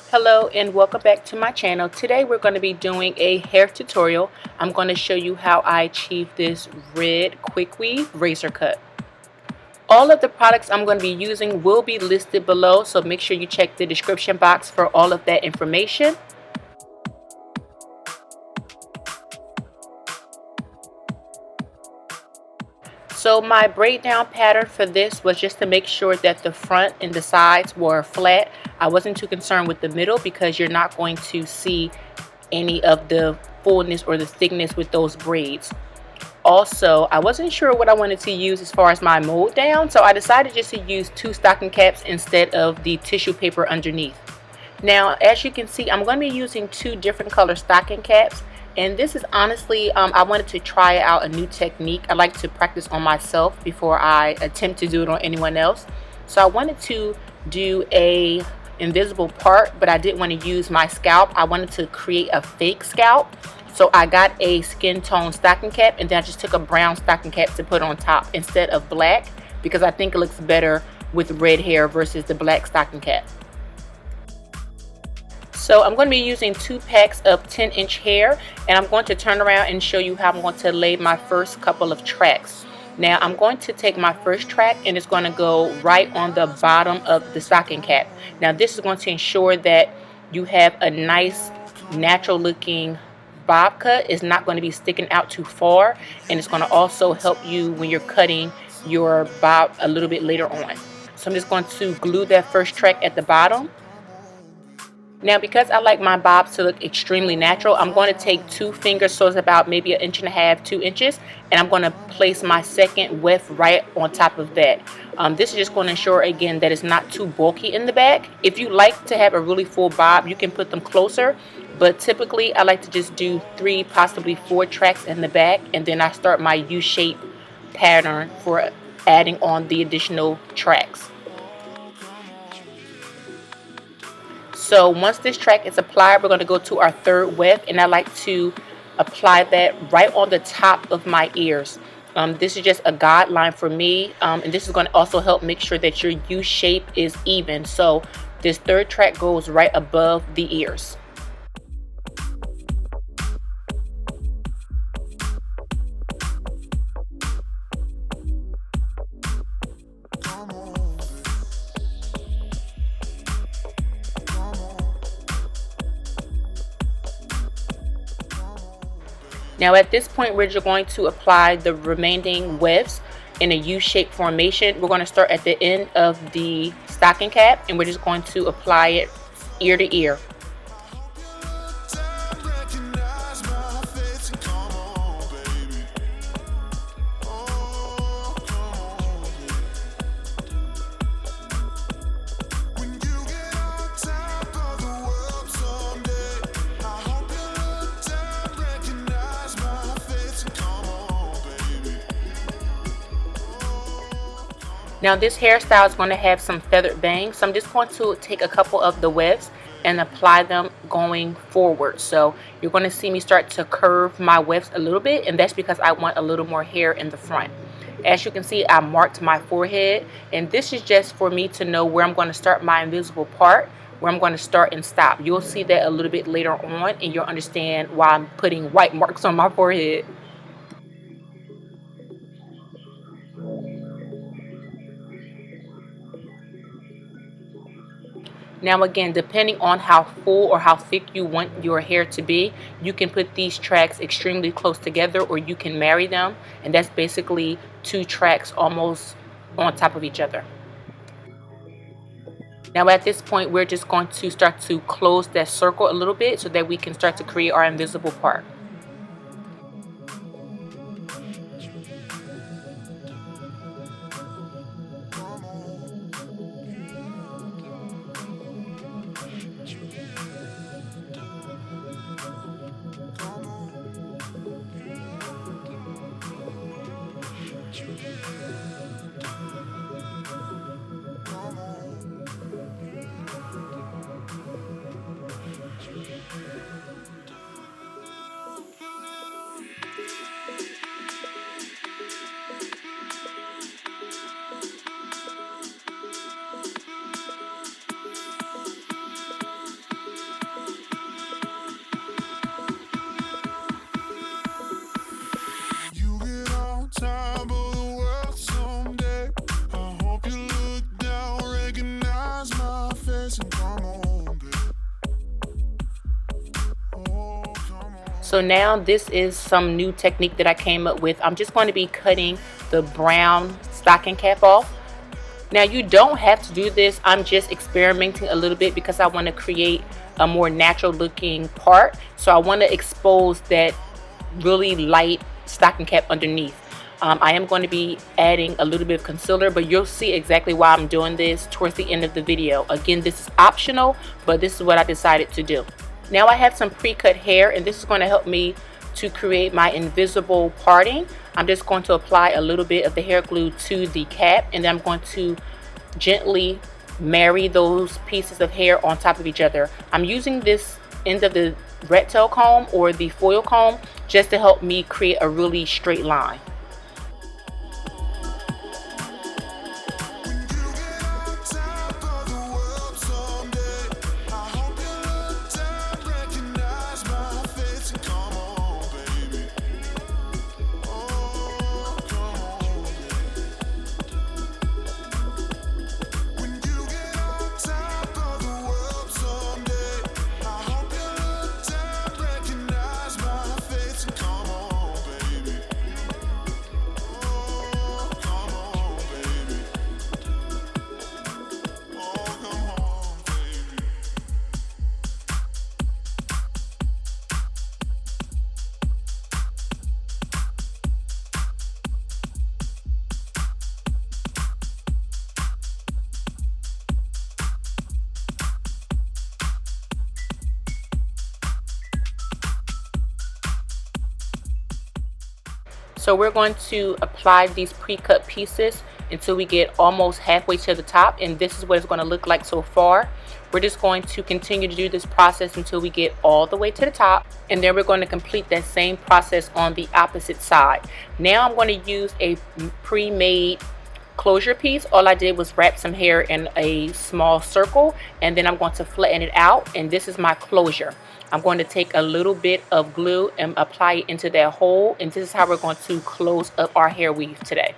Hello and welcome back to my channel. Today we're going to be doing a hair tutorial. I'm going to show you how I achieve this red quick weave razor cut. All of the products I'm going to be using will be listed below, so make sure you check the description box for all of that information. So my braid down pattern for this was just to make sure that the front and the sides were flat. I wasn't too concerned with the middle because you're not going to see any of the fullness or the thickness with those braids. Also, I wasn't sure what I wanted to use as far as my mold down, so I decided just to use 2 stocking caps instead of the tissue paper underneath. Now, as you can see, I'm going to be using 2 different color stocking caps, and this is honestly, I wanted to try out a new technique. I like to practice on myself before I attempt to do it on anyone else. So I wanted to do a invisible part, but I didn't want to use my scalp. I wanted to create a fake scalp. So I got a skin tone stocking cap, and then I just took a brown stocking cap to put on top instead of black, because I think it looks better with red hair versus the black stocking cap. So I'm going to be using 2 packs of 10-inch hair, and I'm going to turn around and show you how I'm going to lay my first couple of tracks. Now I'm going to take my first track and it's going to go right on the bottom of the stocking cap. Now this is going to ensure that you have a nice natural looking bob cut. It's not going to be sticking out too far, and it's going to also help you when you're cutting your bob a little bit later on. So I'm just going to glue that first track at the bottom. Now because I like my bobs to look extremely natural, I'm going to take 2 fingers, so it's about maybe 1.5 inches, 2 inches, and I'm going to place my second weft right on top of that. This is just going to ensure again that it's not too bulky in the back. If you like to have a really full bob, you can put them closer, but typically I like to just do 3, possibly 4 tracks in the back, and then I start my U-shape pattern for adding on the additional tracks. So once this track is applied, we're going to go to our third weft, and I like to apply that right on the top of my ears. This is just a guideline for me, and this is going to also help make sure that your U shape is even. So this third track goes right above the ears. Now at this point, we're just going to apply the remaining wefts in a U-shaped formation. We're going to start at the end of the stocking cap, and we're just going to apply it ear to ear. Now this hairstyle is going to have some feathered bangs, so I'm just going to take a couple of the wefts and apply them going forward. So you're going to see me start to curve my wefts a little bit, and that's because I want a little more hair in the front. As you can see, I marked my forehead, and this is just for me to know where I'm going to start my invisible part, where I'm going to start and stop. You'll see that a little bit later on, and you'll understand why I'm putting white marks on my forehead. Now again, depending on how full or how thick you want your hair to be, you can put these tracks extremely close together, or you can marry them, and that's basically 2 tracks almost on top of each other. Now at this point, we're just going to start to close that circle a little bit so that we can start to create our invisible part. So now this is some new technique that I came up with. I'm just going to be cutting the brown stocking cap off. Now you don't have to do this. I'm just experimenting a little bit because I want to create a more natural looking part. So I want to expose that really light stocking cap underneath. I am going to be adding a little bit of concealer, but you'll see exactly why I'm doing this towards the end of the video. Again, this is optional, but this is what I decided to do. Now I have some pre-cut hair, and this is going to help me to create my invisible parting. I'm just going to apply a little bit of the hair glue to the cap, and then I'm going to gently marry those pieces of hair on top of each other. I'm using this end of the rat tail comb or the foil comb just to help me create a really straight line. So we're going to apply these pre-cut pieces until we get almost halfway to the top, and this is what it's going to look like so far. We're just going to continue to do this process until we get all the way to the top, and then we're going to complete that same process on the opposite side. Now I'm going to use a pre-made closure piece. All I did was wrap some hair in a small circle, and then I'm going to flatten it out, and this is my closure. I'm going to take a little bit of glue and apply it into that hole, and this is how we're going to close up our hair weave today.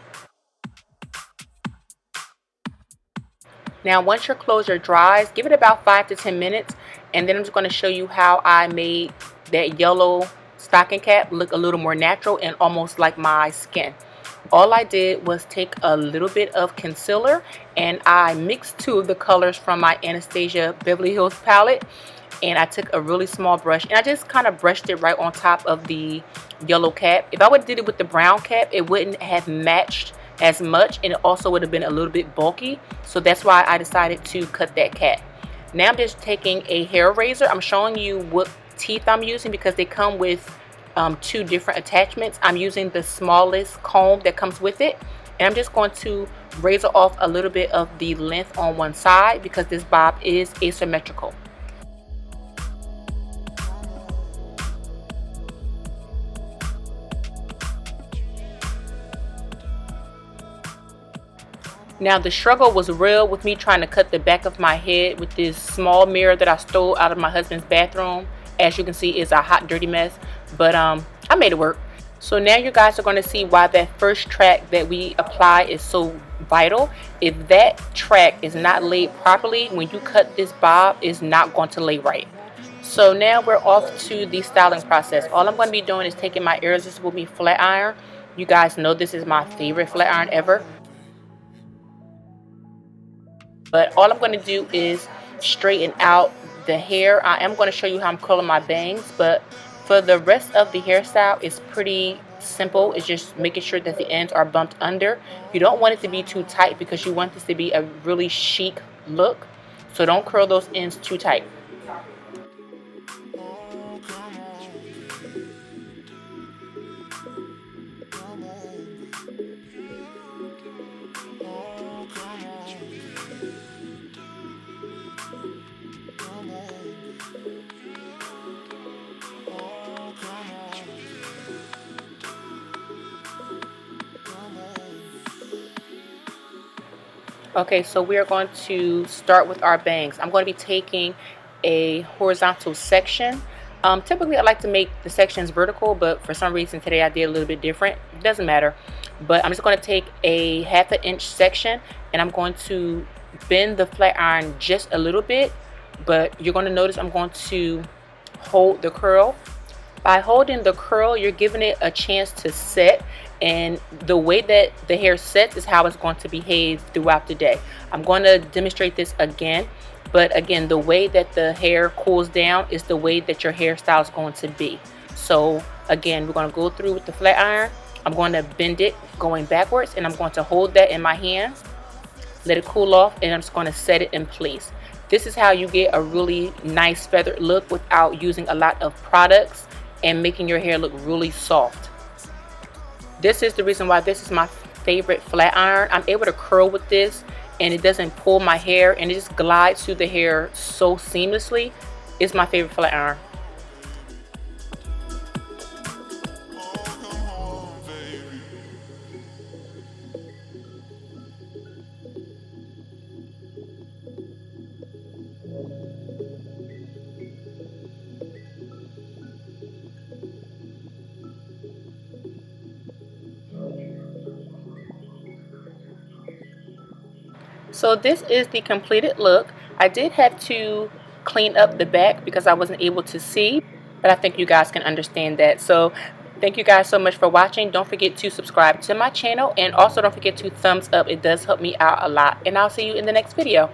Now once your closure dries, give it about 5 to 10 minutes, and then I'm just going to show you how I made that yellow stocking cap look a little more natural and almost like my skin. All I did was take a little bit of concealer, and I mixed two of the colors from my Anastasia Beverly Hills palette, and I took a really small brush and I just kind of brushed it right on top of the yellow cap. If I would have did it with the brown cap, it wouldn't have matched as much, and it also would have been a little bit bulky, so that's why I decided to cut that cap. Now I'm just taking a hair razor. I'm showing you what teeth I'm using because they come with two different attachments. I'm using the smallest comb that comes with it, and I'm just going to razor off a little bit of the length on one side because this bob is asymmetrical. Now the struggle was real with me trying to cut the back of my head with this small mirror that I stole out of my husband's bathroom. As you can see, it's a hot dirty mess, but I made it work. So now you guys are going to see why that first track that we apply is so vital. If that track is not laid properly, when you cut this bob, it's not going to lay right. So now we're off to the styling process. All I'm going to be doing is taking my irresistible me flat iron. You guys know this is my favorite flat iron ever. But all I'm going to do is straighten out the hair. I am going to show you how I'm curling my bangs, but for the rest of the hairstyle, it's pretty simple. It's just making sure that the ends are bumped under. You don't want it to be too tight because you want this to be a really chic look. So don't curl those ends too tight. Okay, so we are going to start with our bangs. I'm going to be taking a horizontal section. Typically I like to make the sections vertical, but for some reason today I did a little bit different. It doesn't matter, but I'm just going to take a 1/2 inch section, and I'm going to bend the flat iron just a little bit, but you're going to notice I'm going to hold the curl By holding the curl, you're giving it a chance to set, and the way that the hair sets is how it's going to behave throughout the day. I'm going to demonstrate this again, but again, the way that the hair cools down is the way that your hairstyle is going to be. So again, we're going to go through with the flat iron. I'm going to bend it going backwards, and I'm going to hold that in my hands, let it cool off, and I'm just going to set it in place. This is how you get a really nice feathered look without using a lot of products and making your hair look really soft. This is the reason why this is my favorite flat iron. I'm able to curl with this, and it doesn't pull my hair, and it just glides through the hair so seamlessly. It's my favorite flat iron. So this is the completed look. I did have to clean up the back because I wasn't able to see, but I think you guys can understand that. So thank you guys so much for watching. Don't forget to subscribe to my channel, and also don't forget to thumbs up. It does help me out a lot, and I'll see you in the next video.